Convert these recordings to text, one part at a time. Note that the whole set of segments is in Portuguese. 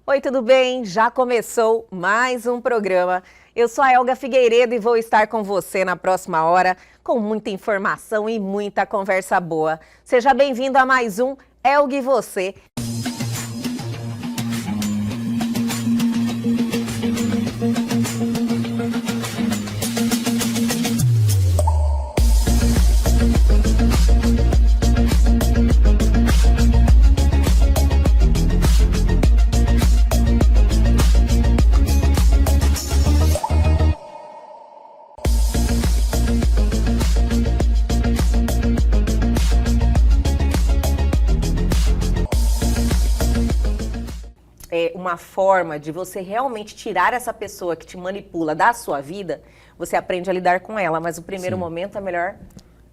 Oi, tudo bem? Já começou mais um programa. Eu sou a Elga Figueiredo e vou estar com você na próxima hora com muita informação e muita conversa boa. Seja bem-vindo a mais um Elga e Você. Uma forma de você realmente tirar essa pessoa que te manipula da sua vida, você aprende a lidar com ela, mas o primeiro momento é melhor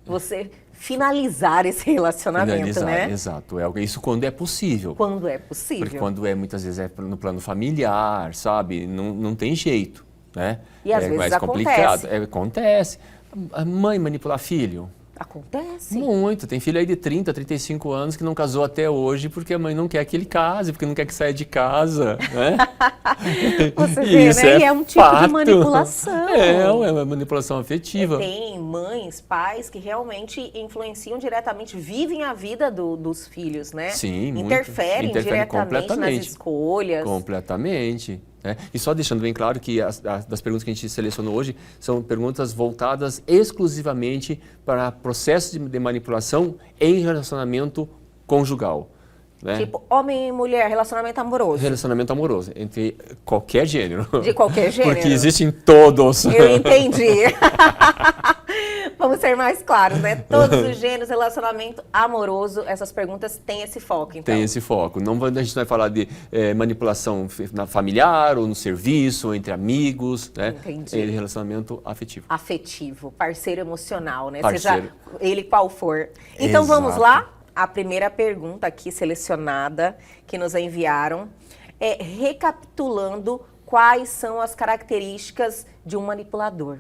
você finalizar esse relacionamento, né? Exato. Isso quando é possível. Quando é possível. Porque quando muitas vezes é no plano familiar, sabe? Não tem jeito, né? E às vezes mais acontece. complicado. Acontece. A mãe manipular filho. Acontece. Muito. Tem filho aí de 30, 35 anos que não casou até hoje porque a mãe não quer que ele case, porque não quer que saia de casa, né? Você vê, né? E é um tipo fato. de manipulação. É uma manipulação afetiva. Tem mães, pais que realmente influenciam diretamente, vivem a vida dos filhos, né? Sim, Interferem diretamente nas escolhas. Completamente. E só deixando bem claro que das perguntas que a gente selecionou hoje são perguntas voltadas exclusivamente para processos de manipulação em relacionamento conjugal. Né? Tipo, homem e mulher, relacionamento amoroso. Relacionamento amoroso, entre qualquer gênero. De qualquer gênero? Porque existem todos. Eu entendi. Vamos ser mais claros, né? Todos os gêneros, relacionamento amoroso, essas perguntas têm esse foco, então. Tem esse foco. A gente não vai falar de manipulação familiar ou no serviço, ou entre amigos, né? Entendi. É relacionamento afetivo. Afetivo, parceiro emocional, né? Parceiro. Seja ele qual for. Então, Exato. Vamos lá? A primeira pergunta aqui selecionada que nos enviaram é recapitulando quais são as características de um manipulador.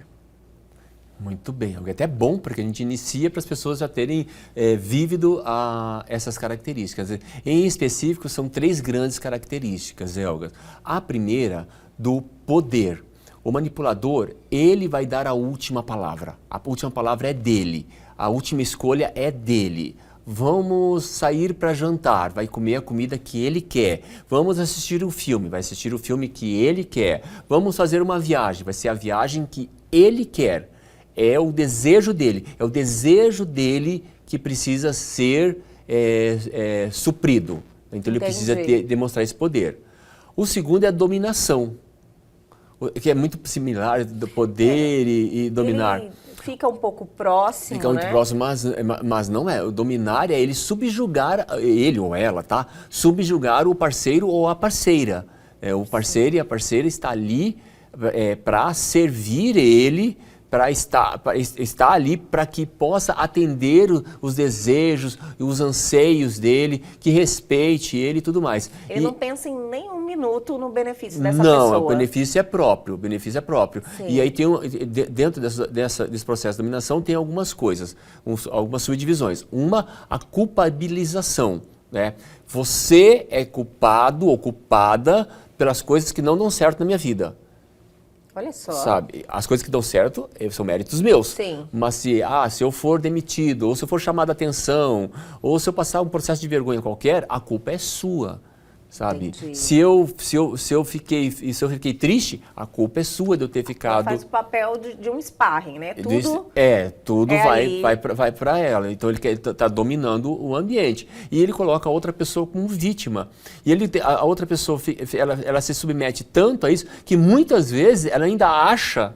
Muito bem, é até bom porque a gente inicia para as pessoas já terem vívido essas características. Em específico, são 3 grandes características, Elga. A primeira, do poder. O manipulador, ele vai dar a última palavra. A última palavra é dele, a última escolha é dele. Vamos sair para jantar, vai comer a comida que ele quer. Vamos assistir um filme, vai assistir o filme que ele quer. Vamos fazer uma viagem, vai ser a viagem que ele quer. É o desejo dele, que precisa ser suprido. Então ele precisa demonstrar esse poder. O segundo é a dominação, que é muito similar do poder e dominar. Ele fica um pouco próximo, Fica muito próximo, mas não é. O dominar é ele subjugar, ele ou ela, tá? Subjugar o parceiro ou a parceira. O parceiro e a parceira está ali para servir ele, para estar ali para que possa atender os desejos e os anseios dele, que respeite ele e tudo mais. Ele não pensa em nenhum minuto no benefício dessa pessoa. Não, o benefício é próprio, Sim. E aí dentro desse processo de dominação tem algumas coisas, algumas subdivisões. Uma, a culpabilização, né? Você é culpado ou culpada pelas coisas que não dão certo na minha vida. Olha só. Sabe, as coisas que dão certo são méritos meus. Sim. Mas se eu for demitido, ou se eu for chamado a atenção, ou se eu passar um processo de vergonha qualquer, a culpa é sua. Sabe? Entendi. Se eu fiquei triste, a culpa é sua de eu ter ficado. Faz o papel de um sparring, né? Tudo vai para ela. Então ele está dominando o ambiente. E ele coloca a outra pessoa como vítima. E a outra pessoa ela se submete tanto a isso que muitas vezes ela ainda acha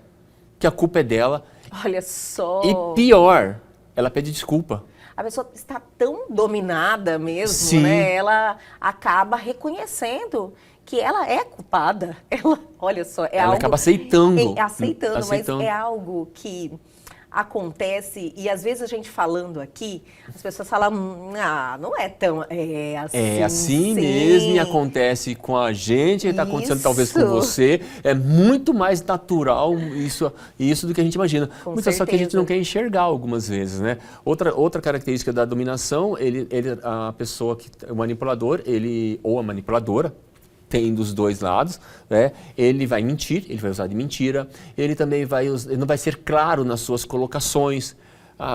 que a culpa é dela. Olha só. E pior, ela pede desculpa. A pessoa está tão dominada mesmo, Sim. né? Ela acaba reconhecendo que ela é culpada. Olha só, ela acaba aceitando. Aceitando, mas é algo que acontece, e às vezes a gente falando aqui, as pessoas falam, não é tão, assim. É assim sim. mesmo, e acontece com a gente, está acontecendo talvez com você, é muito mais natural isso do que a gente imagina. Só que a gente não quer enxergar algumas vezes, né? Outra característica da dominação, a pessoa, o manipulador, ou a manipuladora, tem dos dois lados, né? Ele vai mentir, ele vai usar de mentira, ele também ele não vai ser claro nas suas colocações,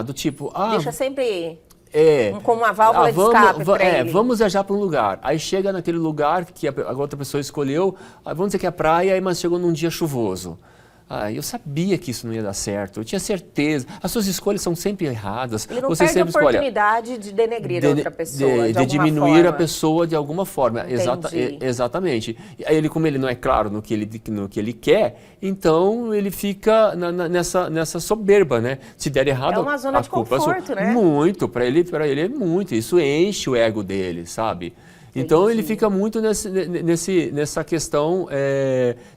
do tipo... Deixa sempre É. Como uma válvula de escape para ele. Vamos viajar para um lugar. Aí chega naquele lugar que a outra pessoa escolheu, vamos dizer que é a praia, mas chegou num dia chuvoso. Eu sabia que isso não ia dar certo, eu tinha certeza. As suas escolhas são sempre erradas. Ele não Você perde a sempre oportunidade de denegrir a outra pessoa, de diminuir forma. A pessoa de alguma forma. Exatamente. Aí como ele não é claro no que ele quer, então ele fica nessa soberba, né? Se der errado, é uma zona de conforto, né? Muito, para ele é muito. Isso enche o ego dele, sabe? Então ele fica muito nessa questão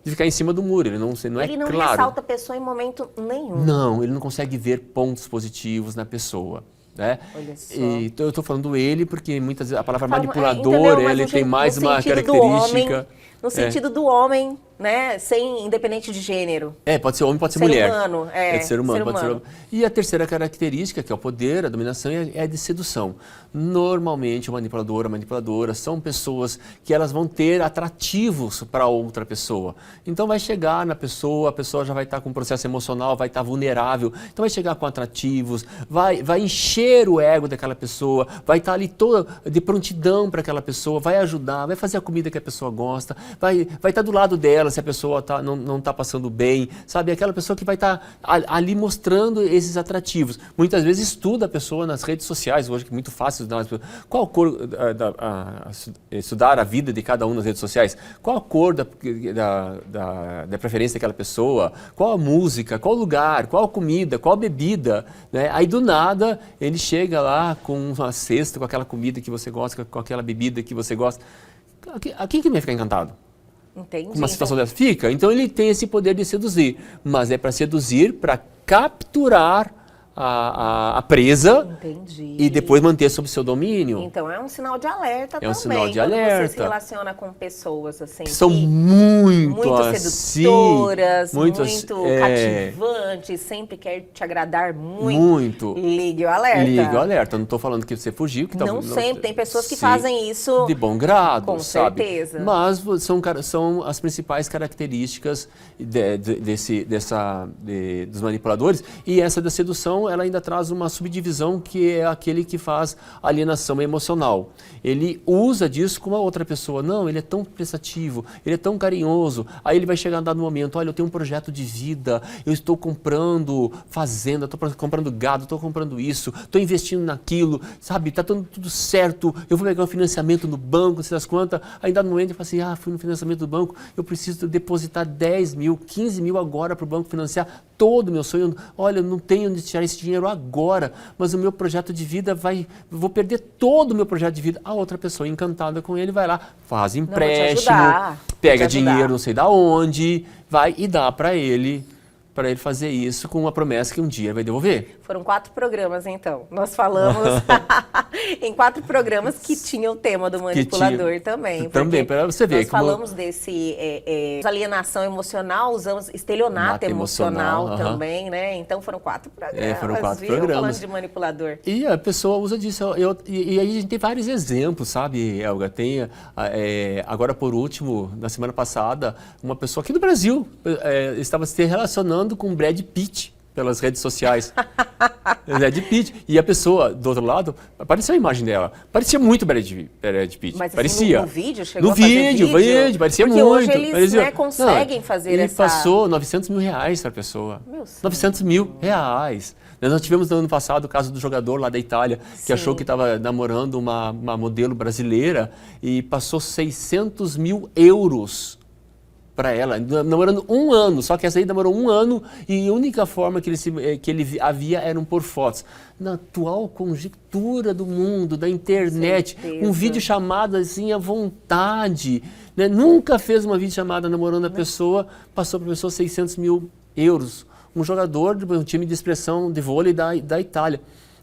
de ficar em cima do muro. Ele não ele não claro. ressalta a pessoa em momento nenhum. Não, ele não consegue ver pontos positivos na pessoa. Né? Olha só. E eu estou falando ele porque muitas vezes a palavra entendeu? manipulador, ele tem mais uma característica. No sentido do homem, né? Independente de gênero. Pode ser homem, pode ser mulher. Humano, ser humano, pode ser humano. E a terceira característica, que é o poder, a dominação, é a de sedução. Normalmente, o manipulador, a manipuladora são pessoas que elas vão ter atrativos para outra pessoa. Então, vai chegar na pessoa, a pessoa já vai estar com um processo emocional, vai estar vulnerável. Então, vai chegar com atrativos, vai encher o ego daquela pessoa, vai estar ali toda de prontidão para aquela pessoa, vai ajudar, vai fazer a comida que a pessoa gosta, vai estar do lado dela se a pessoa não está passando bem, sabe? Aquela pessoa que vai estar ali mostrando esses atrativos. Muitas vezes estuda a pessoa nas redes sociais, hoje que é muito fácil estudar. Qual a cor, estudar a vida de cada um nas redes sociais? Qual a cor da preferência daquela pessoa? Qual a música? Qual o lugar? Qual a comida? Qual a bebida? Né? Aí do nada ele chega lá com uma cesta, com aquela comida que você gosta, com aquela bebida que você gosta. A quem que vai ficar encantado? Entendi. Uma situação dessa fica? Então ele tem esse poder de seduzir, mas é para seduzir, para capturar a presa. Entendi. E depois manter sob seu domínio. Então é um sinal de alerta também. É um sinal de quando alerta. Você se relaciona com pessoas assim que são muito sedutoras, muito é, cativantes, sempre quer te agradar muito. Ligue o alerta. Ligue o alerta. Não estou falando que você fugiu. Que não sempre. Tem pessoas que fazem isso de bom grado, com sabe? certeza. Mas são as principais características dos manipuladores. E essa da sedução, ela ainda traz uma subdivisão que é aquele que faz alienação emocional. Ele usa disso com a outra pessoa. Não, ele é tão prestativo, ele é tão carinhoso. Aí ele vai chegar a dado momento, olha, eu tenho um projeto de vida, eu estou comprando fazenda, estou comprando gado, estou comprando isso, estou investindo naquilo, sabe, está tudo certo, eu vou pegar um financiamento no banco, não sei das quantas. Aí dado momento ele fala assim, fui no financiamento do banco, eu preciso depositar 10 mil, 15 mil agora para o banco financiar todo o meu sonho. Olha, eu não tenho onde tirar esse dinheiro agora, mas o meu projeto de vida vou perder todo o meu projeto de vida. A outra pessoa encantada com ele vai lá, faz empréstimo, pega dinheiro não sei da onde, vai e dá para ele fazer isso com uma promessa que um dia vai devolver. Foram 4 programas, então. Nós falamos em 4 programas que tinham o tema do manipulador também. Também, para você ver. Nós falamos desse alienação emocional, usamos estelionato emocional também, né? Então foram 4 programas. Foram 4 programas. Falando de manipulador. E a pessoa usa disso. E aí a gente tem vários exemplos, sabe, Elga? Tem, agora por último, na semana passada, uma pessoa aqui do Brasil estava se relacionando com Brad Pitt pelas redes sociais. Brad Pitt. E a pessoa, do outro lado, apareceu a imagem dela. Parecia muito Brad Pitt. Mas parecia. No vídeo? Chegou a fazer vídeo? Parecia porque muito. Porque hoje eles conseguem fazer ele essa... Ele passou 900 mil reais para a pessoa. 900 mil reais. Nós tivemos no ano passado o caso do jogador lá da Itália, que achou que estava namorando uma modelo brasileira e passou 600 mil euros para ela, namorando 1 ano, só que essa aí namorou 1 ano e a única forma que ele havia eram por fotos. Na atual conjectura do mundo, da internet, um vídeo chamado assim à vontade, né? Nunca fez uma videochamada namorando a pessoa, passou para a pessoa 600 mil euros. Um jogador de um time de expressão de vôlei da Itália.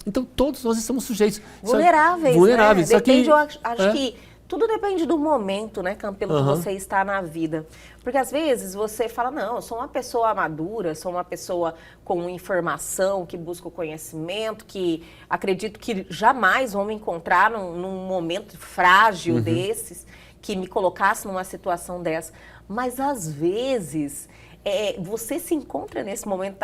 Então todos nós estamos sujeitos. Vulneráveis, vulneráveis. Né? Depende, eu acho que tudo depende do momento, né, Campelo, que você está na vida. Porque às vezes você fala, não, eu sou uma pessoa madura, sou uma pessoa com informação, que busca o conhecimento, que acredito que jamais vou me encontrar num momento frágil desses, que me colocasse numa situação dessa. Mas às vezes você se encontra nesse momento,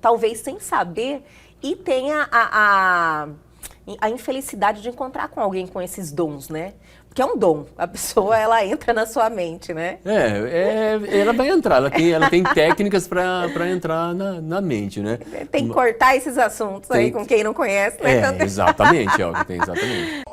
talvez sem saber, e tenha a infelicidade de encontrar com alguém com esses dons, né? Porque é um dom. A pessoa, ela entra na sua mente, né? Ela vai entrar. Ela tem técnicas para entrar na mente, né? Tem que cortar esses assuntos aí com quem não conhece, né? Exatamente, Elga, exatamente.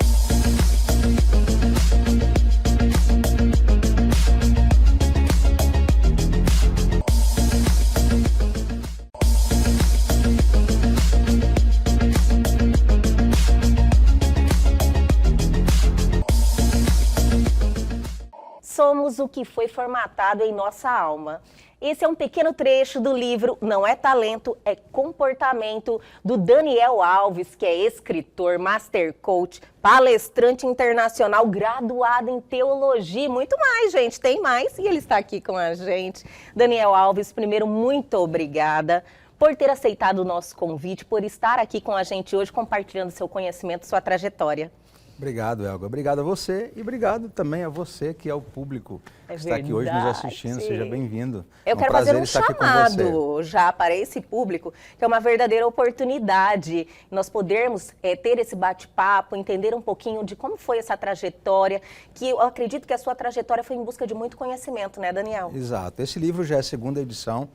Somos o que foi formatado em nossa alma. Esse é um pequeno trecho do livro Não é Talento, é Comportamento, do Daniel Alves, que é escritor, master coach, palestrante internacional, graduado em teologia e muito mais, gente, tem mais, e ele está aqui com a gente. Daniel Alves, primeiro, muito obrigada por ter aceitado o nosso convite, por estar aqui com a gente hoje, compartilhando seu conhecimento, sua trajetória. Obrigado, Elga. Obrigado a você e obrigado também a você, que é o público que está aqui hoje nos assistindo. Seja bem-vindo. Eu quero fazer um chamado já para esse público, que é uma verdadeira oportunidade nós podermos ter esse bate-papo, entender um pouquinho de como foi essa trajetória, que eu acredito que a sua trajetória foi em busca de muito conhecimento, né, Daniel? Exato. Esse livro já é a segunda edição.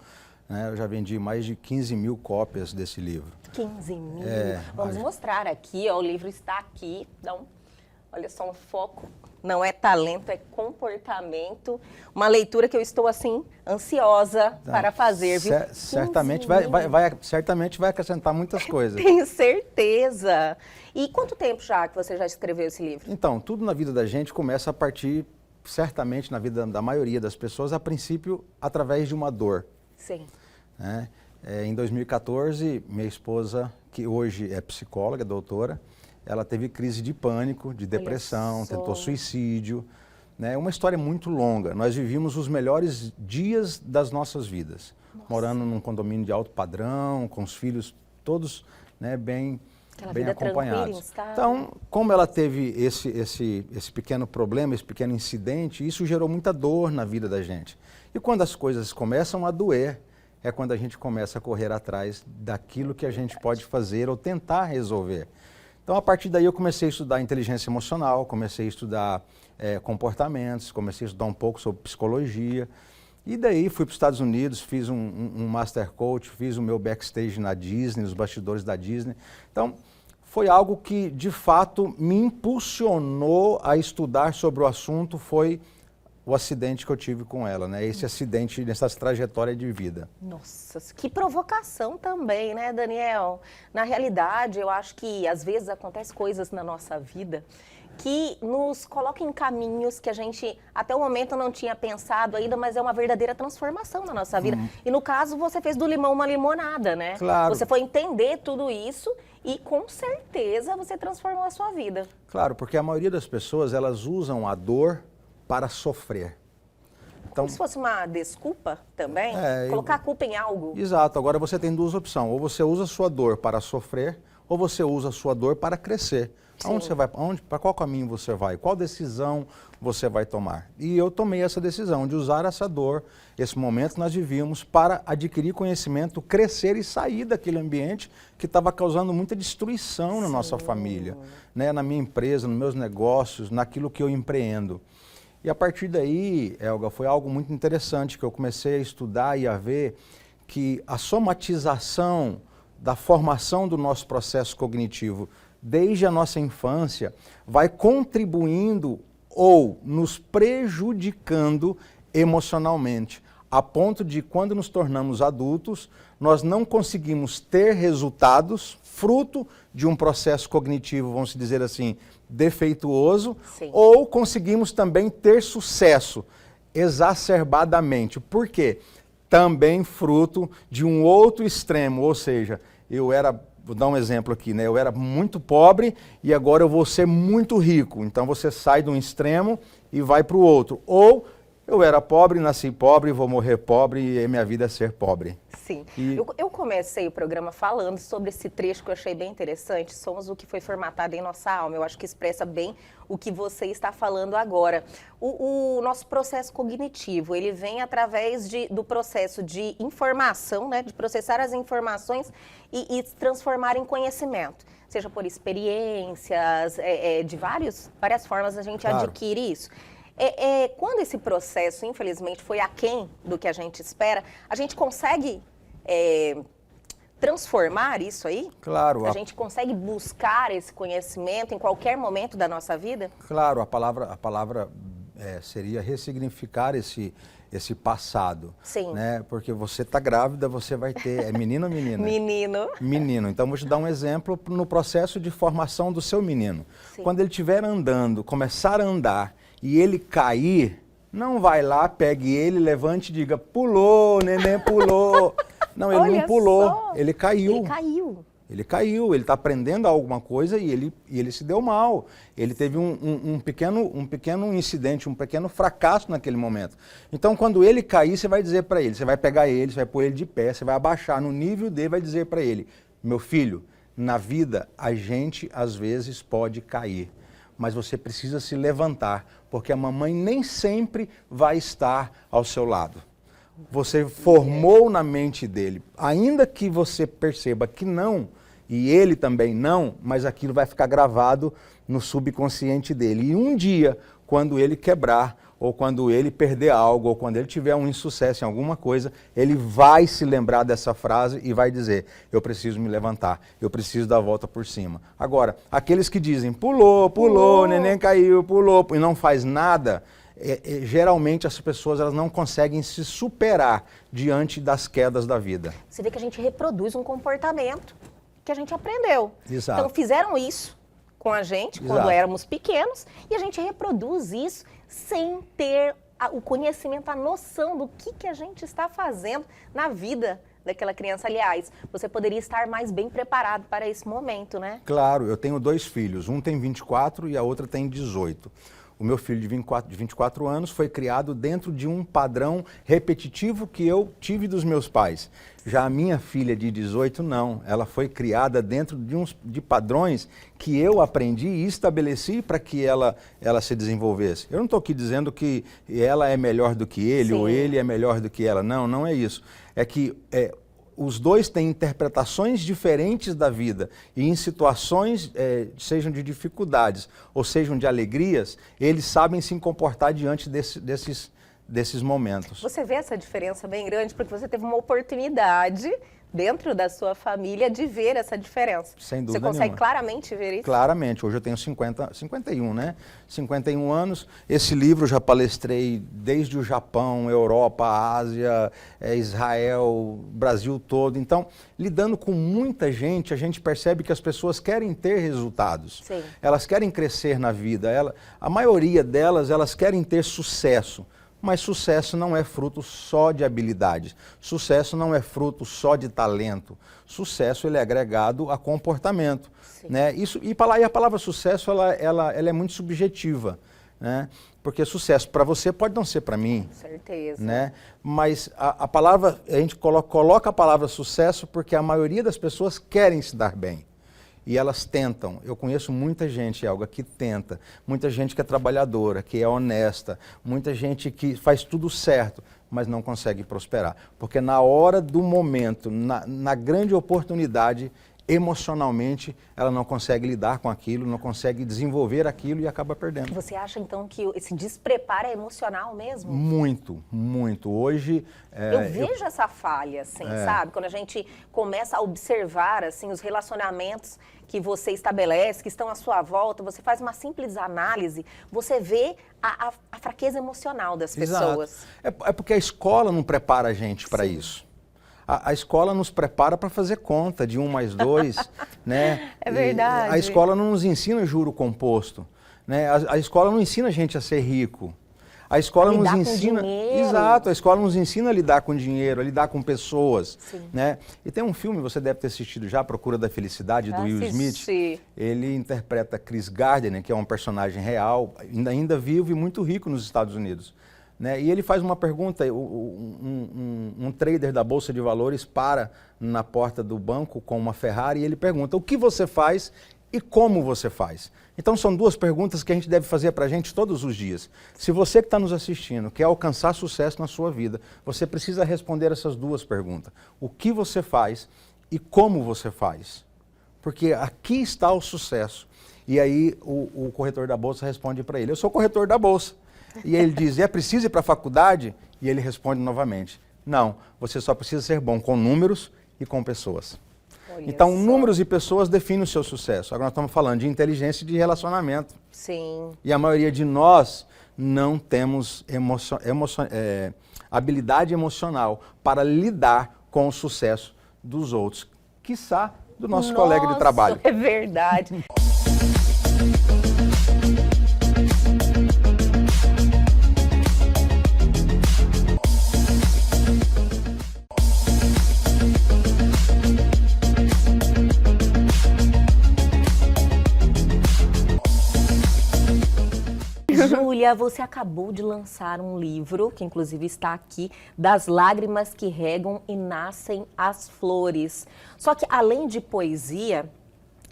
Eu já vendi mais de 15 mil cópias desse livro. 15 mil? Vamos mostrar aqui, ó, o livro está aqui. Então, olha só um foco. Não é talento, é comportamento. Uma leitura que eu estou, assim, ansiosa para fazer, viu? Certamente vai acrescentar muitas coisas. Tenho certeza. E quanto tempo já que você já escreveu esse livro? Então, tudo na vida da gente começa a partir, certamente, na vida da maioria das pessoas, a princípio, através de uma dor. Sim. Em 2014, minha esposa, que hoje é psicóloga, doutora, ela teve crise de pânico, de depressão, tentou suicídio. Uma história muito longa. Nós vivíamos os melhores dias das nossas vidas. Nossa. Morando num condomínio de alto padrão, com os filhos todos bem acompanhados. Então, como ela teve esse pequeno problema, esse pequeno incidente, isso gerou muita dor na vida da gente. E quando as coisas começam a doer, é quando a gente começa a correr atrás daquilo que a gente pode fazer ou tentar resolver. Então, a partir daí, eu comecei a estudar inteligência emocional, comecei a estudar comportamentos, comecei a estudar um pouco sobre psicologia. E daí, fui para os Estados Unidos, fiz um Master Coach, fiz o meu backstage na Disney, nos bastidores da Disney. Então, foi algo que, de fato, me impulsionou a estudar sobre o assunto, foi o acidente que eu tive com ela, esse acidente nessa trajetória de vida. Nossa, que provocação também, né, Daniel? Na realidade, eu acho que às vezes acontecem coisas na nossa vida que nos colocam em caminhos que a gente até o momento não tinha pensado ainda, mas é uma verdadeira transformação na nossa vida. E no caso, você fez do limão uma limonada, né? Claro. Você foi entender tudo isso e com certeza você transformou a sua vida. Claro, porque a maioria das pessoas, elas usam a dor para sofrer. Então, como se fosse uma desculpa também? Colocar a culpa em algo? Exato. Agora você tem duas opções. Ou você usa a sua dor para sofrer, ou você usa a sua dor para crescer. Aonde você vai? Para qual caminho você vai? Qual decisão você vai tomar? E eu tomei essa decisão de usar essa dor, esse momento que nós vivíamos, para adquirir conhecimento, crescer e sair daquele ambiente que estava causando muita destruição na nossa família, na minha empresa, nos meus negócios, naquilo que eu empreendo. E a partir daí, Elga, foi algo muito interessante que eu comecei a estudar e a ver que a somatização da formação do nosso processo cognitivo desde a nossa infância vai contribuindo ou nos prejudicando emocionalmente, a ponto de quando nos tornamos adultos, nós não conseguimos ter resultados fruto de um processo cognitivo, vamos dizer assim, defeituoso, ou conseguimos também ter sucesso exacerbadamente. Por quê? Também fruto de um outro extremo, ou seja, vou dar um exemplo aqui, eu era muito pobre e agora eu vou ser muito rico. Então você sai de um extremo e vai para o outro. Ou eu era pobre, nasci pobre, vou morrer pobre e minha vida é ser pobre. Sim. Eu comecei o programa falando sobre esse trecho que eu achei bem interessante. Somos o que foi formatado em nossa alma. Eu acho que expressa bem o que você está falando agora. O nosso processo cognitivo, ele vem através do processo de informação, né, de processar as informações e transformar em conhecimento. Seja por experiências, de várias formas a gente adquire isso. Quando esse processo, infelizmente, foi aquém do que a gente espera, a gente consegue transformar isso aí? Claro. A gente consegue buscar esse conhecimento em qualquer momento da nossa vida? Claro, a palavra seria ressignificar esse passado. Sim. Né? Porque você está grávida, você vai ter... É menino ou menina? Menino. Menino. Então, vou te dar um exemplo no processo de formação do seu menino. Sim. Quando ele estiver andando, começar a andar e ele cair, não vai lá, pegue ele, levante e diga, pulou, neném pulou. Não, ele não pulou, só. ele caiu. Ele caiu. Ele caiu, ele está aprendendo alguma coisa e ele se deu mal. Ele teve um pequeno incidente, um pequeno fracasso naquele momento. Então, quando ele cair, você vai dizer para ele, você vai pegar ele, você vai pôr ele de pé, você vai abaixar no nível dele, vai dizer para ele, meu filho, na vida a gente às vezes pode cair, mas você precisa se levantar, porque a mamãe nem sempre vai estar ao seu lado. Você formou na mente dele, ainda que você perceba que não, e ele também não, mas aquilo vai ficar gravado no subconsciente dele. E um dia, quando ele quebrar, ou quando ele perder algo, ou quando ele tiver um insucesso em alguma coisa, ele vai se lembrar dessa frase e vai dizer, eu preciso me levantar, eu preciso dar a volta por cima. Agora, aqueles que dizem, pulou, neném caiu, pulou, e não faz nada, geralmente as pessoas elas não conseguem se superar diante das quedas da vida. Você vê que a gente reproduz um comportamento que a gente aprendeu. Exato. Então fizeram isso com a gente quando éramos pequenos e a gente reproduz isso sem ter o conhecimento, a noção do que a gente está fazendo na vida daquela criança. Aliás, você poderia estar mais bem preparado para esse momento, né? Claro, eu tenho 2 filhos, um tem 24 e a outra tem 18. O meu filho de 24 anos foi criado dentro de um padrão repetitivo que eu tive dos meus pais. Já a minha filha de 18, não. Ela foi criada dentro de padrões que eu aprendi e estabeleci para que ela se desenvolvesse. Eu não estou aqui dizendo que ela é melhor do que ele, ou ele é melhor do que ela. Não, não é isso. É que os dois têm interpretações diferentes da vida e em situações, sejam de dificuldades ou sejam de alegrias, eles sabem se comportar diante desses momentos. Você vê essa diferença bem grande porque você teve uma oportunidade dentro da sua família de ver essa diferença. Sem dúvida nenhuma. Você consegue nenhuma. claramente ver isso? Claramente. Hoje eu tenho 51, né? 51 anos. Esse livro eu já palestrei desde o Japão, Europa, Ásia, Israel, Brasil todo. Então, lidando com muita gente, a gente percebe que as pessoas querem ter resultados. Sim. Elas querem crescer na vida. A maioria delas, elas querem ter sucesso. Mas sucesso não é fruto só de habilidades, sucesso não é fruto só de talento, sucesso ele é agregado a comportamento. Né? E a palavra sucesso ela é muito subjetiva, né? Porque sucesso para você pode não ser para mim. Com certeza. Né? Mas a gente coloca a palavra sucesso porque a maioria das pessoas querem se dar bem. E elas tentam. Eu conheço muita gente, Elga, que tenta. Muita gente que é trabalhadora, que é honesta. Muita gente que faz tudo certo, mas não consegue prosperar. Porque na hora do momento, na grande oportunidade, emocionalmente, ela não consegue lidar com aquilo, não consegue desenvolver aquilo e acaba perdendo. Você acha, então, que esse despreparo é emocional mesmo? Muito, muito. Hoje... eu vejo essa falha, assim, sabe? Quando a gente começa a observar, assim, os relacionamentos que você estabelece, que estão à sua volta, você faz uma simples análise, você vê a fraqueza emocional das pessoas. Exato. É porque a escola não prepara a gente para isso. A escola nos prepara para fazer conta de 1 mais 2, né? É verdade. A escola não nos ensina juro composto, né? A escola não ensina a gente a ser rico. A escola nos ensina, com dinheiro. Exato, a escola nos ensina a lidar com dinheiro, a lidar com pessoas, né? E tem um filme, você deve ter assistido já, Procura da Felicidade, do Will Smith. Ele interpreta Chris Gardner, que é um personagem real, ainda vivo e muito rico nos Estados Unidos. né? E ele faz uma pergunta, um trader da Bolsa de Valores para na porta do banco com uma Ferrari e ele pergunta: o que você faz e como você faz? Então são duas perguntas que a gente deve fazer para a gente todos os dias. Se você que está nos assistindo quer alcançar sucesso na sua vida, você precisa responder essas duas perguntas. O que você faz e como você faz? Porque aqui está o sucesso. E aí o corretor da Bolsa responde para ele: eu sou corretor da Bolsa. E ele diz: é preciso ir para a faculdade? E ele responde novamente: não, você só precisa ser bom com números e com pessoas. Olha Então, só. números e pessoas definem o seu sucesso. Agora nós estamos falando de inteligência e de relacionamento. Sim. E a maioria de nós não temos habilidade emocional para lidar com o sucesso dos outros, quiçá do nosso colega de trabalho. É verdade. Júlia, você acabou de lançar um livro, que inclusive está aqui, Das Lágrimas que Regam e Nascem as Flores. Só que além de poesia,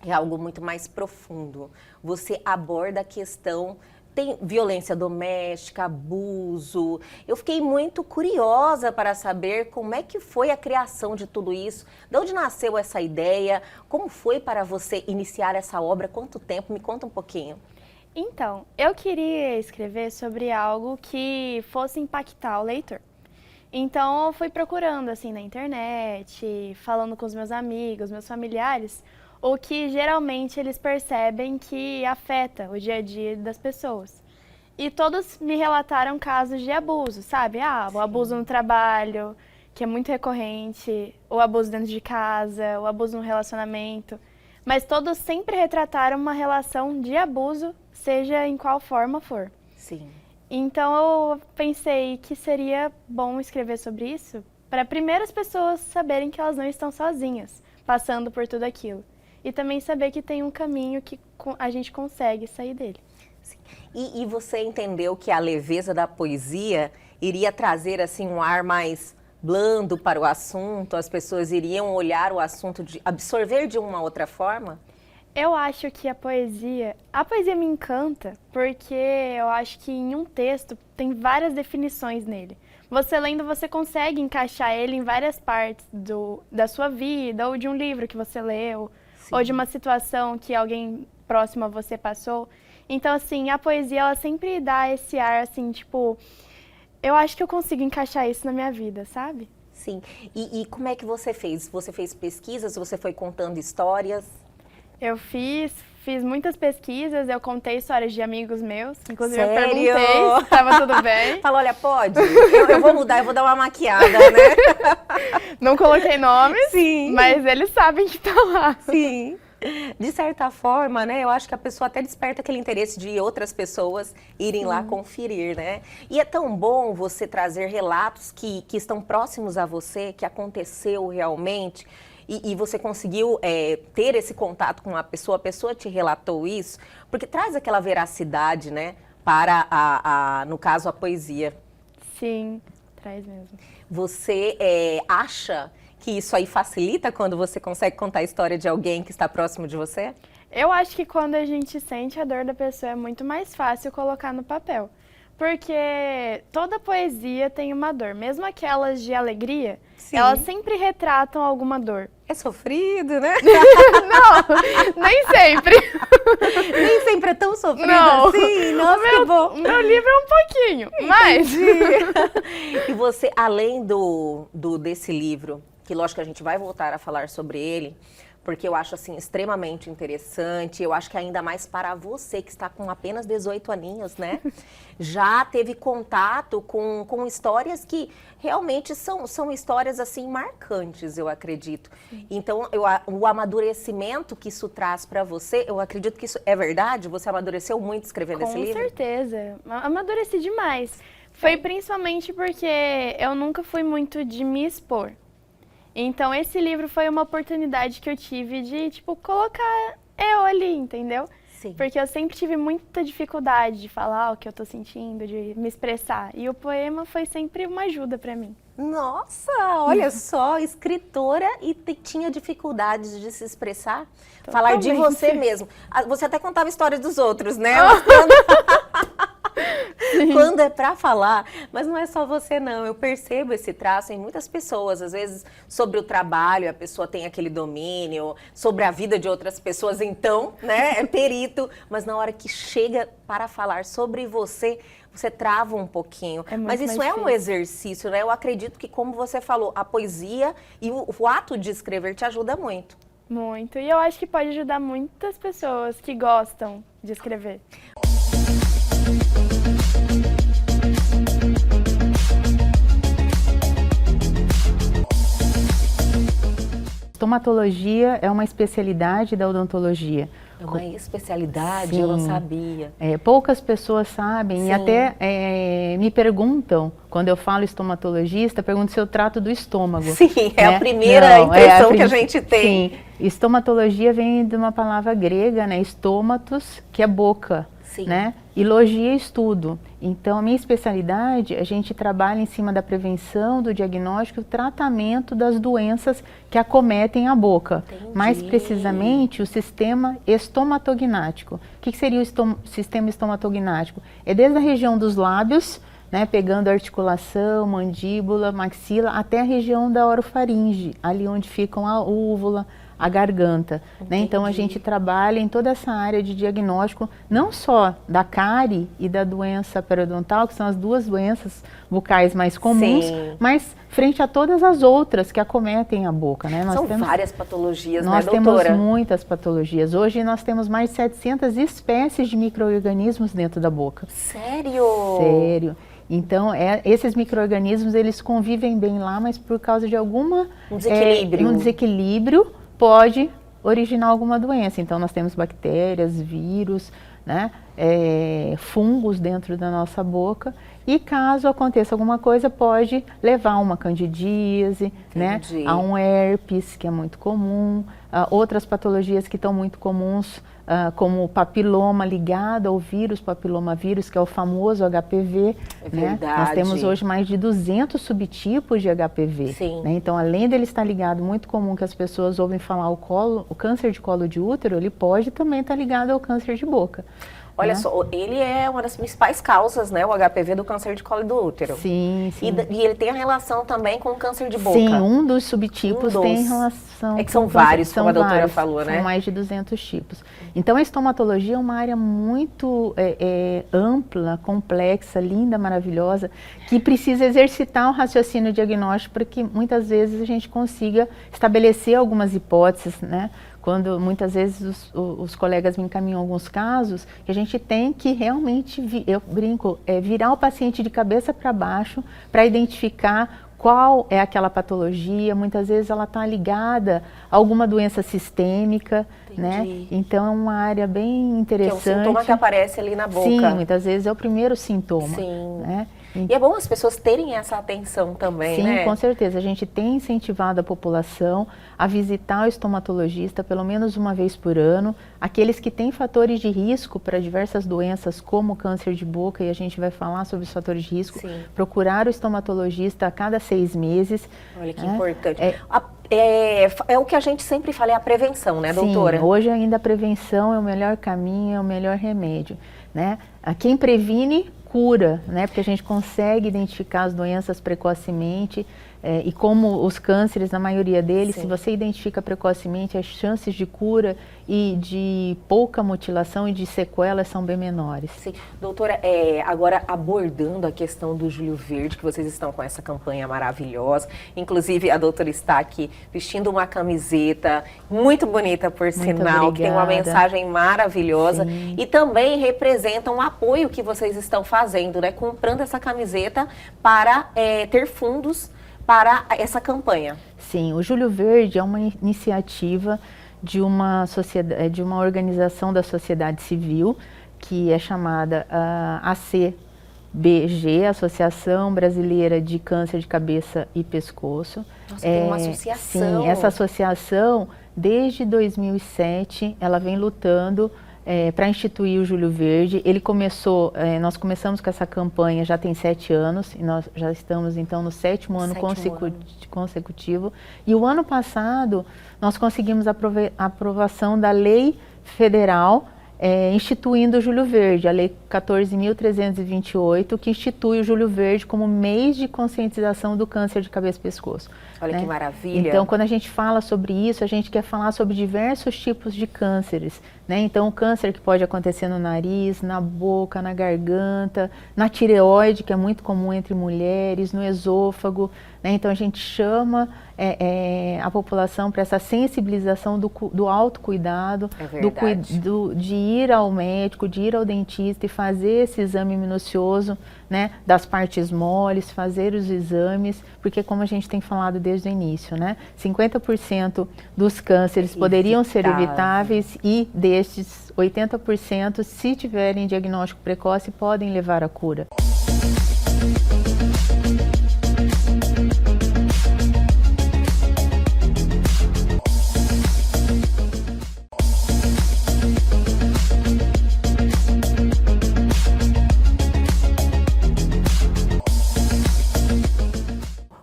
é algo muito mais profundo. Você aborda a questão, tem violência doméstica, abuso. Eu fiquei muito curiosa para saber como é que foi a criação de tudo isso, de onde nasceu essa ideia, como foi para você iniciar essa obra, quanto tempo? Me conta um pouquinho. Então, eu queria escrever sobre algo que fosse impactar o leitor. Então, eu fui procurando assim na internet, falando com os meus amigos, meus familiares, o que geralmente eles percebem que afeta o dia a dia das pessoas. E todos me relataram casos de abuso, sabe? O abuso no trabalho, que é muito recorrente, o abuso dentro de casa, o abuso no relacionamento. Mas todos sempre retrataram uma relação de abuso, seja em qual forma for. Sim. Então eu pensei que seria bom escrever sobre isso para primeiro as pessoas saberem que elas não estão sozinhas, passando por tudo aquilo. E também saber que tem um caminho que a gente consegue sair dele. Sim. E você entendeu que a leveza da poesia iria trazer assim um ar mais blando para o assunto? As pessoas iriam olhar o assunto, absorver de uma outra forma? Eu acho que a poesia me encanta porque eu acho que em um texto tem várias definições nele. Você lendo, você consegue encaixar ele em várias partes da sua vida, ou de um livro que você leu, Sim. ou de uma situação que alguém próximo a você passou. Então, assim, a poesia, ela sempre dá esse ar, assim, tipo, eu acho que eu consigo encaixar isso na minha vida, sabe? Sim. E como é que você fez? Você fez pesquisas? Você foi contando histórias? Eu fiz muitas pesquisas, eu contei histórias de amigos meus, inclusive Sério? eu perguntei se estava tudo bem. Falou, olha, pode? Eu vou mudar, eu vou dar uma maquiada, né? Não coloquei nomes, Sim. mas eles sabem que tá lá. Sim. De certa forma, né, eu acho que a pessoa até desperta aquele interesse de outras pessoas irem lá conferir, né? E é tão bom você trazer relatos que estão próximos a você, que aconteceu realmente, e você conseguiu ter esse contato com a pessoa te relatou isso, porque traz aquela veracidade, né, para, no caso, a poesia. Sim, traz mesmo. Você acha que isso aí facilita quando você consegue contar a história de alguém que está próximo de você? Eu acho que quando a gente sente a dor da pessoa é muito mais fácil colocar no papel. Porque toda poesia tem uma dor, mesmo aquelas de alegria, Sim. Elas sempre retratam alguma dor. É sofrido, né? Não, nem sempre. Nem sempre é tão sofrido Não. assim. Nossa, que bom. O meu livro é um pouquinho, mas... E você, além desse livro, que lógico que a gente vai voltar a falar sobre ele, porque eu acho assim extremamente interessante, eu acho que ainda mais para você que está com apenas 18 aninhos, né? Já teve contato com histórias que realmente são histórias assim marcantes, eu acredito. Então, o amadurecimento que isso traz para você, eu acredito que isso é verdade? Você amadureceu muito escrevendo esse livro? Com certeza, amadureci demais. Foi principalmente porque eu nunca fui muito de me expor. Então, esse livro foi uma oportunidade que eu tive de, tipo, colocar eu ali, entendeu? Sim. Porque eu sempre tive muita dificuldade de falar o que eu tô sentindo, de me expressar. E o poema foi sempre uma ajuda para mim. Nossa, olha só, escritora e tinha dificuldades de se expressar, falar de Totalmente. você mesmo. Você até contava histórias dos outros, né? Quando é pra falar, mas não é só você não, eu percebo esse traço em muitas pessoas, às vezes sobre o trabalho, a pessoa tem aquele domínio, sobre a vida de outras pessoas, então, né, é perito, mas na hora que chega para falar sobre você, você trava um pouquinho. É muito mas isso mais é um difícil. exercício, né? Eu acredito que, como você falou, a poesia e o ato de escrever te ajuda muito. Muito. E eu acho que pode ajudar muitas pessoas que gostam de escrever. Estomatologia é uma especialidade da odontologia. É uma especialidade, eu não Sim. sabia. Poucas pessoas sabem Sim. e até me perguntam, quando eu falo estomatologista, perguntam se eu trato do estômago. Sim, é né? a primeira impressão que a gente tem. Sim, estomatologia vem de uma palavra grega, né? Stomatos, que é boca, Sim. né? E logia é estudo. Então, a minha especialidade, a gente trabalha em cima da prevenção, do diagnóstico e tratamento das doenças que acometem a boca. Entendi. Mais precisamente, o sistema estomatognático. O que seria o sistema estomatognático? É desde a região dos lábios, né, pegando a articulação, mandíbula, maxila, até a região da orofaringe, ali onde ficam a úvula, a garganta. Né? Então, a gente trabalha em toda essa área de diagnóstico, não só da cárie e da doença periodontal, que são as duas doenças bucais mais comuns, Sim. mas frente a todas as outras que acometem a boca. Né? São várias patologias, Nós né, temos doutora? muitas patologias. Hoje nós temos mais de 700 espécies de micro-organismos dentro da boca. Sério? Sério. Então, esses micro-organismos, eles convivem bem lá, mas por causa de alguma... Um desequilíbrio pode originar alguma doença. Então, nós temos bactérias, vírus, né, fungos dentro da nossa boca. E caso aconteça alguma coisa, pode levar a uma candidíase, né, a um herpes, que é muito comum, outras patologias que estão muito comuns, como o papiloma ligado ao vírus, papilomavírus, que é o famoso HPV. É né? verdade. Nós temos hoje mais de 200 subtipos de HPV. Sim. Né? Então, além dele estar ligado, muito comum que as pessoas ouvem falar o câncer de colo de útero, ele pode também estar ligado ao câncer de boca. Olha né? só, ele é uma das principais causas, né, o HPV do câncer de colo do útero. Sim, sim. E ele tem a relação também com o câncer de boca. Sim, um dos subtipos tem relação... É que são com vários, são como a doutora vários, falou, né? São mais de 200 tipos. Então, a estomatologia é uma área muito ampla, complexa, linda, maravilhosa, que precisa exercitar o raciocínio diagnóstico para que muitas vezes a gente consiga estabelecer algumas hipóteses, né? Quando muitas vezes os colegas me encaminham alguns casos, que a gente tem que realmente, eu brinco, virar o paciente de cabeça para baixo para identificar qual é aquela patologia. Muitas vezes ela está ligada a alguma doença sistêmica, né? Então é uma área bem interessante. Que é um sintoma que aparece ali na boca. Sim, muitas vezes é o primeiro sintoma. Sim. Né? E é bom as pessoas terem essa atenção também, Sim, né? com certeza. A gente tem incentivado a população a visitar o estomatologista pelo menos uma vez por ano. Aqueles que têm fatores de risco para diversas doenças, como câncer de boca, e a gente vai falar sobre os fatores de risco, Sim. procurar o estomatologista a cada 6 meses. Olha que importante. É o que a gente sempre fala, é a prevenção, né, doutora? Sim, hoje ainda a prevenção é o melhor caminho, é o melhor remédio, né? Quem previne, cura, né? Porque a gente consegue identificar as doenças precocemente e como os cânceres, na maioria deles, Sim. se você identifica precocemente, as chances de cura e de pouca mutilação e de sequelas são bem menores. Sim. Doutora, agora abordando a questão do Julho Verde, que vocês estão com essa campanha maravilhosa, inclusive a doutora está aqui vestindo uma camiseta muito bonita, por sinal, que tem uma mensagem maravilhosa. Sim. E também representa um apoio que vocês estão fazendo, né? Comprando essa camiseta para ter fundos para essa campanha. Sim, o Julho Verde é uma iniciativa de uma organização da sociedade civil que é chamada ACBG, Associação Brasileira de Câncer de Cabeça e Pescoço. Nossa, tem uma associação. Sim, essa associação, desde 2007, ela vem lutando para instituir o Julho Verde. Nós começamos com essa campanha já tem 7 anos, e nós já estamos então no 7º ano consecutivo. E o ano passado nós conseguimos a aprovação da lei federal instituindo o Julho Verde, a Lei 14.328, que institui o Julho Verde como mês de conscientização do câncer de cabeça e pescoço. Olha, né? Que maravilha! Então, quando a gente fala sobre isso, a gente quer falar sobre diversos tipos de cânceres, né? Então, o câncer que pode acontecer no nariz, na boca, na garganta, na tireoide, que é muito comum entre mulheres, no esôfago, né? Então, a gente chama a população para essa sensibilização do autocuidado, de ir ao médico, de ir ao dentista e fazer esse exame minucioso, né, das partes moles, fazer os exames, porque como a gente tem falado desde o início, né, 50% dos cânceres poderiam ser evitáveis e destes 80%, se tiverem diagnóstico precoce, podem levar à cura.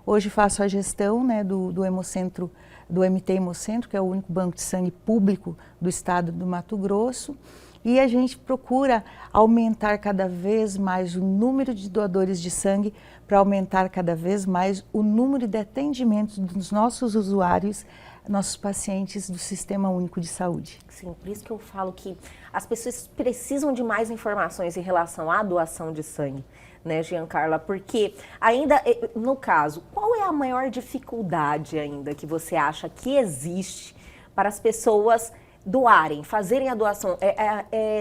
Hoje faço a gestão, né, do Hemocentro, do MT Hemocentro, que é o único banco de sangue público do estado do Mato Grosso, e a gente procura aumentar cada vez mais o número de doadores de sangue para aumentar cada vez mais o número de atendimentos dos nossos usuários, nossos pacientes do Sistema Único de Saúde. Sim, por isso que eu falo que as pessoas precisam de mais informações em relação à doação de sangue, né, Giancarla? Porque ainda, no caso, qual é a maior dificuldade ainda que você acha que existe para as pessoas doarem, fazerem a doação?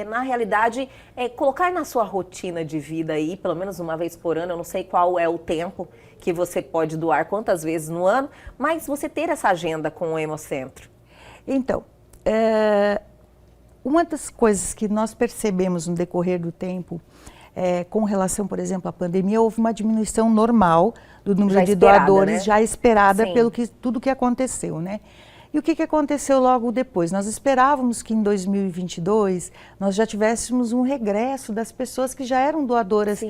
Na realidade, colocar na sua rotina de vida aí, pelo menos uma vez por ano, eu não sei qual é o tempo que você pode doar, quantas vezes no ano, mas você ter essa agenda com o Hemocentro. Então, uma das coisas que nós percebemos no decorrer do tempo, com relação, por exemplo, à pandemia, houve uma diminuição normal do número de doadores, né? Já esperada pelo tudo que aconteceu, né? E o que aconteceu logo depois? Nós esperávamos que em 2022 nós já tivéssemos um regresso das pessoas que já eram doadoras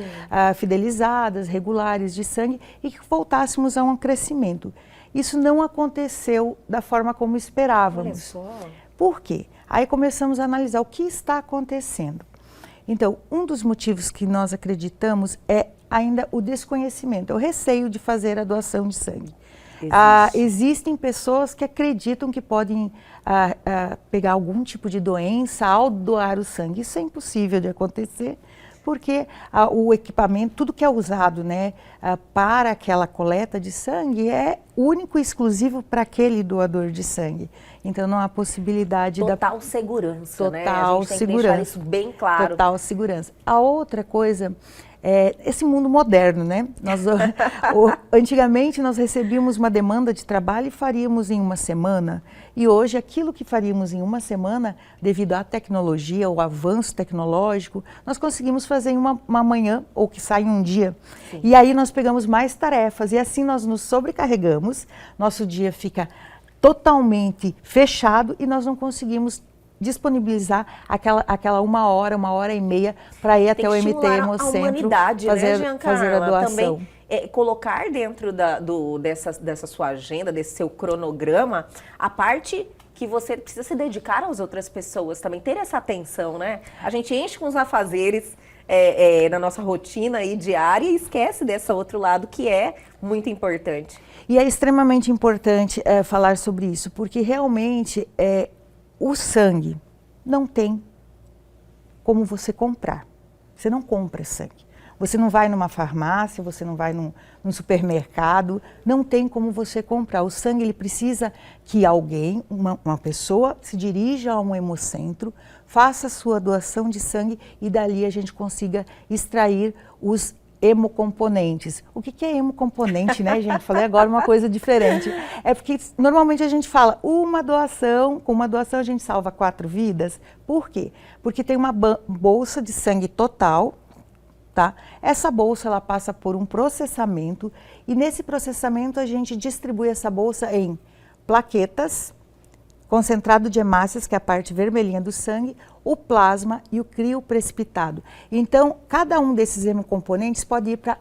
fidelizadas, regulares de sangue, e que voltássemos a um crescimento. Isso não aconteceu da forma como esperávamos. Olha só. Por quê? Aí começamos a analisar o que está acontecendo. Então, um dos motivos que nós acreditamos é ainda o desconhecimento, é o receio de fazer a doação de sangue. Existem pessoas que acreditam que podem pegar algum tipo de doença ao doar o sangue. Isso é impossível de acontecer, porque o equipamento, tudo que é usado, né, para aquela coleta de sangue é único e exclusivo para aquele doador de sangue. Então não há possibilidade total segurança, né? Total a gente tem segurança. Que deixar isso bem claro. Total segurança. A outra coisa é esse mundo moderno, né? Antigamente nós recebíamos uma demanda de trabalho e faríamos em uma semana. E hoje aquilo que faríamos em uma semana, devido à tecnologia, ao avanço tecnológico, nós conseguimos fazer em uma manhã, ou que sai em um dia. Sim. E aí nós pegamos mais tarefas e assim nós nos sobrecarregamos, nosso dia fica totalmente fechado e nós não conseguimos disponibilizar aquela uma hora e meia para ir até o MT Hemocentro fazer a doação. Também colocar dentro dessa sua agenda, desse seu cronograma, a parte que você precisa se dedicar às outras pessoas também, ter essa atenção, né? A gente enche com os afazeres na nossa rotina aí diária e esquece desse outro lado que é muito importante. E é extremamente importante falar sobre isso, porque realmente o sangue não tem como você comprar. Você não compra sangue. Você não vai numa farmácia, você não vai num supermercado, não tem como você comprar. O sangue, ele precisa que alguém, uma pessoa, se dirija a um hemocentro, faça a sua doação de sangue e dali a gente consiga extrair os hemocomponentes. O que é hemocomponente, né, gente? Falei agora uma coisa diferente. É porque normalmente a gente fala com uma doação a gente salva 4 vidas. Por quê? Porque tem uma bolsa de sangue total, tá? Essa bolsa ela passa por um processamento e nesse processamento a gente distribui essa bolsa em plaquetas, concentrado de hemácias, que é a parte vermelhinha do sangue, o plasma e o crioprecipitado. Então, cada um desses hemocomponentes pode ir para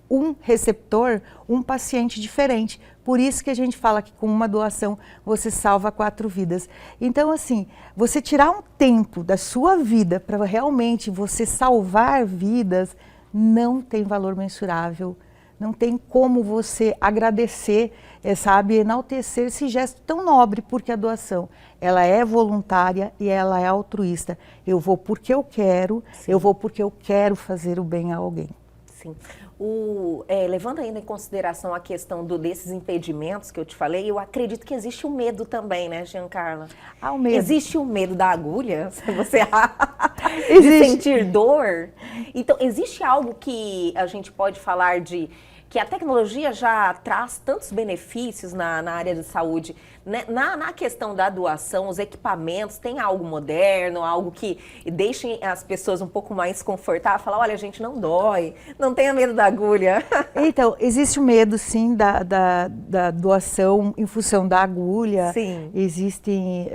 um receptor, um paciente diferente. Por isso que a gente fala que com uma doação você salva 4 vidas. Então, assim, você tirar um tempo da sua vida para realmente você salvar vidas, não tem valor mensurável. Não tem como você agradecer, sabe, enaltecer esse gesto tão nobre, porque a doação, ela é voluntária e ela é altruísta. Eu vou porque eu quero, eu vou porque eu quero fazer o bem a alguém. Sim. Levando ainda em consideração a questão desses impedimentos que eu te falei, eu acredito que existe o medo também, né, Giancarla? O medo. Existe o medo da agulha, se você de Existe. sentir dor. Então, existe algo que a gente pode falar que a tecnologia já traz tantos benefícios na área de saúde, né? Na questão da doação, os equipamentos, tem algo moderno, algo que deixe as pessoas um pouco mais confortáveis, falar, olha, gente, não dói, não tenha medo da agulha. Então, existe o medo, sim, da doação em função da agulha. Sim. Existem,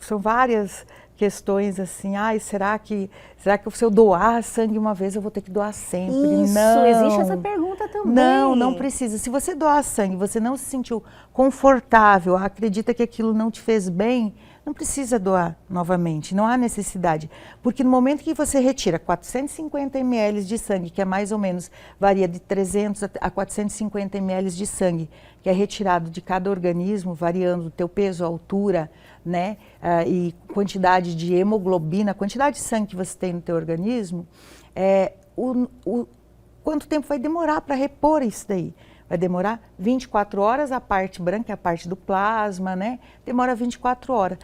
são várias questões assim, será que se eu doar sangue uma vez, eu vou ter que doar sempre? Isso, não, existe essa pergunta também. Não precisa. Se você doar sangue, você não se sentiu confortável, acredita que aquilo não te fez bem, não precisa doar novamente, não há necessidade. Porque no momento que você retira 450 ml de sangue, que é mais ou menos, varia de 300 a 450 ml de sangue, que é retirado de cada organismo, variando o teu peso, a altura, né, e quantidade de hemoglobina, quantidade de sangue que você tem no teu organismo, quanto tempo vai demorar para repor isso daí? Vai demorar 24 horas, a parte branca, a parte do plasma, né? Demora 24 horas.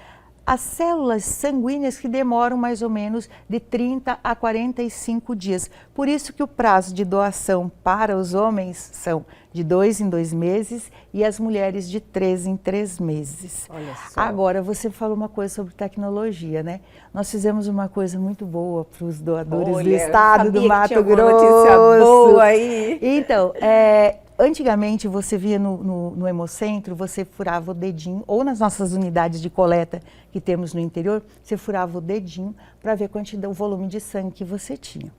As células sanguíneas que demoram mais ou menos de 30 a 45 dias. Por isso que o prazo de doação para os homens são de 2 em 2 meses e as mulheres de 3 em 3 meses. Olha só. Agora, você falou uma coisa sobre tecnologia, né? Nós fizemos uma coisa muito boa para os doadores do estado do Mato Grosso. Notícia boa aí. Então, antigamente você via no Hemocentro, você furava o dedinho, ou nas nossas unidades de coleta que temos no interior, você furava o dedinho para ver o volume de sangue que você tinha.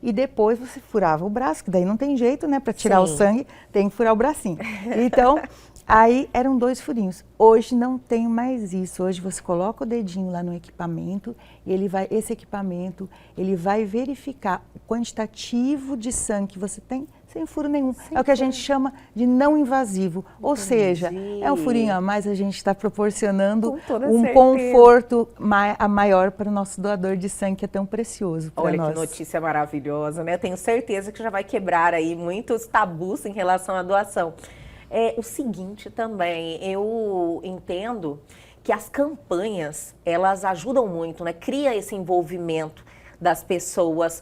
E depois você furava o braço, que daí não tem jeito, né? Para tirar o sangue, tem que furar o bracinho. Então, aí eram 2 furinhos. Hoje não tem mais isso. Hoje você coloca o dedinho lá no equipamento e esse equipamento ele vai verificar o quantitativo de sangue que você tem sem furo nenhum. É o que a gente chama de não invasivo. Ou seja, é um furinho a mais, a gente está proporcionando um conforto maior para o nosso doador de sangue, que é tão precioso para nós. Olha que notícia maravilhosa, né? Tenho certeza que já vai quebrar aí muitos tabus em relação à doação. O seguinte também, eu entendo que as campanhas, elas ajudam muito, né? Cria esse envolvimento das pessoas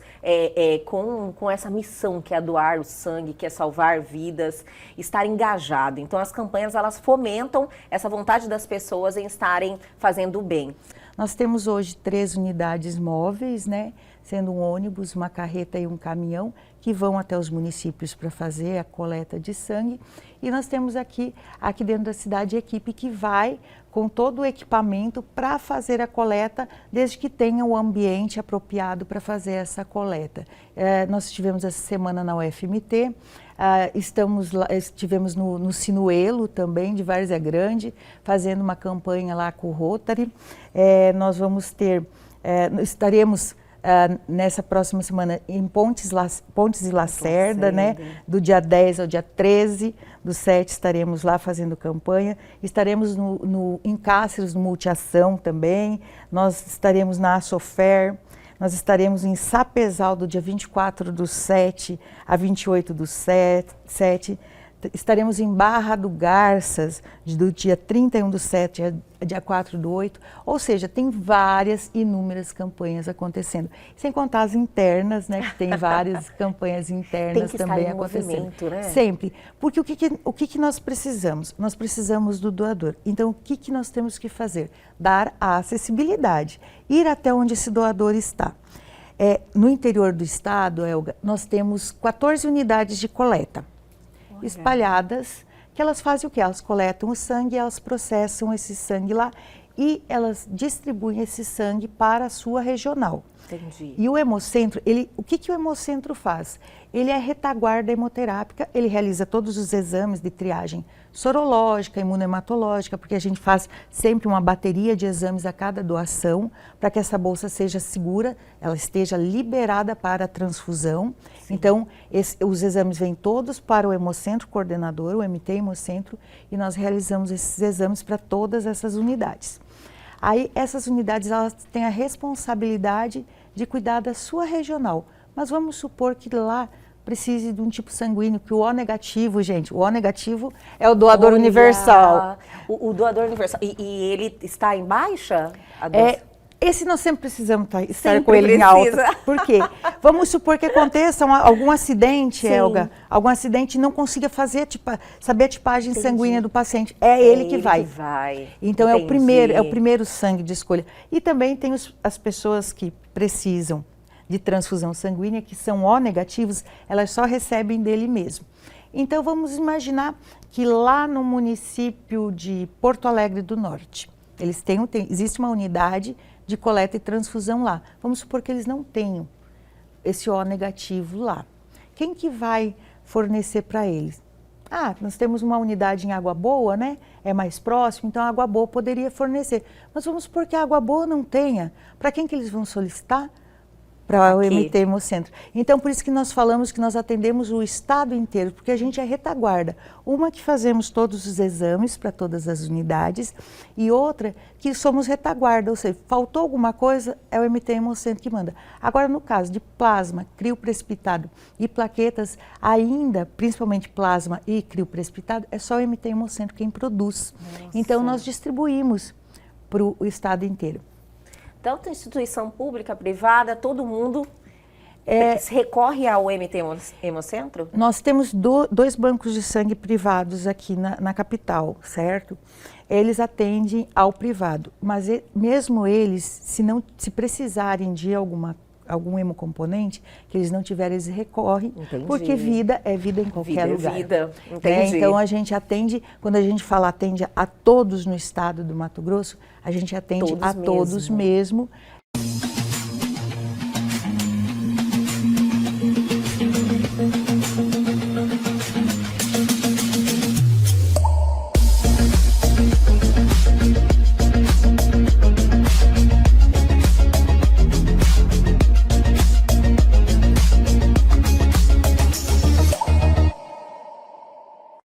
com essa missão que é doar o sangue, que é salvar vidas, estar engajado. Então as campanhas, elas fomentam essa vontade das pessoas em estarem fazendo o bem. Nós temos hoje 3 unidades móveis, né? Sendo um ônibus, uma carreta e um caminhão, que vão até os municípios para fazer a coleta de sangue. E nós temos aqui dentro da cidade, a equipe que vai com todo o equipamento para fazer a coleta, desde que tenha o ambiente apropriado para fazer essa coleta. Nós estivemos essa semana na UFMT, estivemos no Sinuelo também, de Várzea Grande, fazendo uma campanha lá com o Rotary. Nós vamos estaremos nessa próxima semana em Pontes e Lacerda, né? Do dia 10 ao dia 13 do 7 estaremos lá fazendo campanha. Estaremos em Cáceres, no Multiação também. Nós estaremos na Assofer. Nós estaremos em Sapezal do dia 24 do 7 a 28 do 7. Estaremos em Barra do Garças, do dia 31 do 7 a dia 4 do 8. Ou seja, tem inúmeras campanhas acontecendo. Sem contar as internas, né? Que tem várias campanhas internas também acontecendo. Né? Sempre. Porque o que nós precisamos? Nós precisamos do doador. Então, o que nós temos que fazer? Dar a acessibilidade. Ir até onde esse doador está. No interior do estado, Elga, nós temos 14 unidades de coleta. Espalhadas, que elas fazem o quê? Elas coletam o sangue, elas processam esse sangue lá e elas distribuem esse sangue para a sua regional. Entendi. E o Hemocentro, o que o Hemocentro faz? Ele é retaguarda hemoterápica, ele realiza todos os exames de triagem sorológica, imunohematológica, porque a gente faz sempre uma bateria de exames a cada doação, para que essa bolsa seja segura, ela esteja liberada para a transfusão. Sim. Então, os exames vêm todos para o Hemocentro coordenador, o MT Hemocentro, e nós realizamos esses exames para todas essas unidades. Aí, essas unidades, elas têm a responsabilidade de cuidar da sua regional. Mas vamos supor que lá precise de um tipo sanguíneo, que o O negativo, gente, o O negativo é o doador universal. O doador universal. E ele está em baixa? Esse nós sempre precisamos estar Sempre com ele precisa. em alta. Por quê? Vamos supor que aconteça algum acidente, Sim. Elga, algum acidente e não consiga saber a tipagem Entendi. sanguínea do paciente. É ele que vai. Então Entendi. é o primeiro sangue de escolha. E também tem as pessoas que precisam de transfusão sanguínea, que são O negativos, elas só recebem dele mesmo. Então vamos imaginar que lá no município de Porto Alegre do Norte, existe uma unidade de coleta e transfusão lá. Vamos supor que eles não tenham esse O negativo lá. Quem que vai fornecer para eles? Nós temos uma unidade em Água Boa, né? É mais próximo, então a Água Boa poderia fornecer. Mas vamos supor que a Água Boa não tenha. Para quem que eles vão solicitar? Para o MT Hemocentro. Então, por isso que nós falamos que nós atendemos o estado inteiro, porque a gente é retaguarda. Uma que fazemos todos os exames para todas as unidades e outra que somos retaguarda, ou seja, faltou alguma coisa, é o MT Hemocentro que manda. Agora, no caso de plasma, crioprecipitado e plaquetas, ainda, principalmente plasma e crioprecipitado, é só o MT Hemocentro quem produz. Nossa. Então, nós distribuímos para o estado inteiro. Tanto instituição pública, privada, todo mundo recorre ao MT Hemocentro? Nós temos dois bancos de sangue privados aqui na capital, certo? Eles atendem ao privado, mas mesmo eles, se precisarem de algum hemocomponente, que eles não tiverem, eles recorrem, Entendi. Porque vida é vida em qualquer lugar. Vida, entendi. Então a gente atende, quando a gente fala atende a todos no estado do Mato Grosso, a gente atende todos mesmo.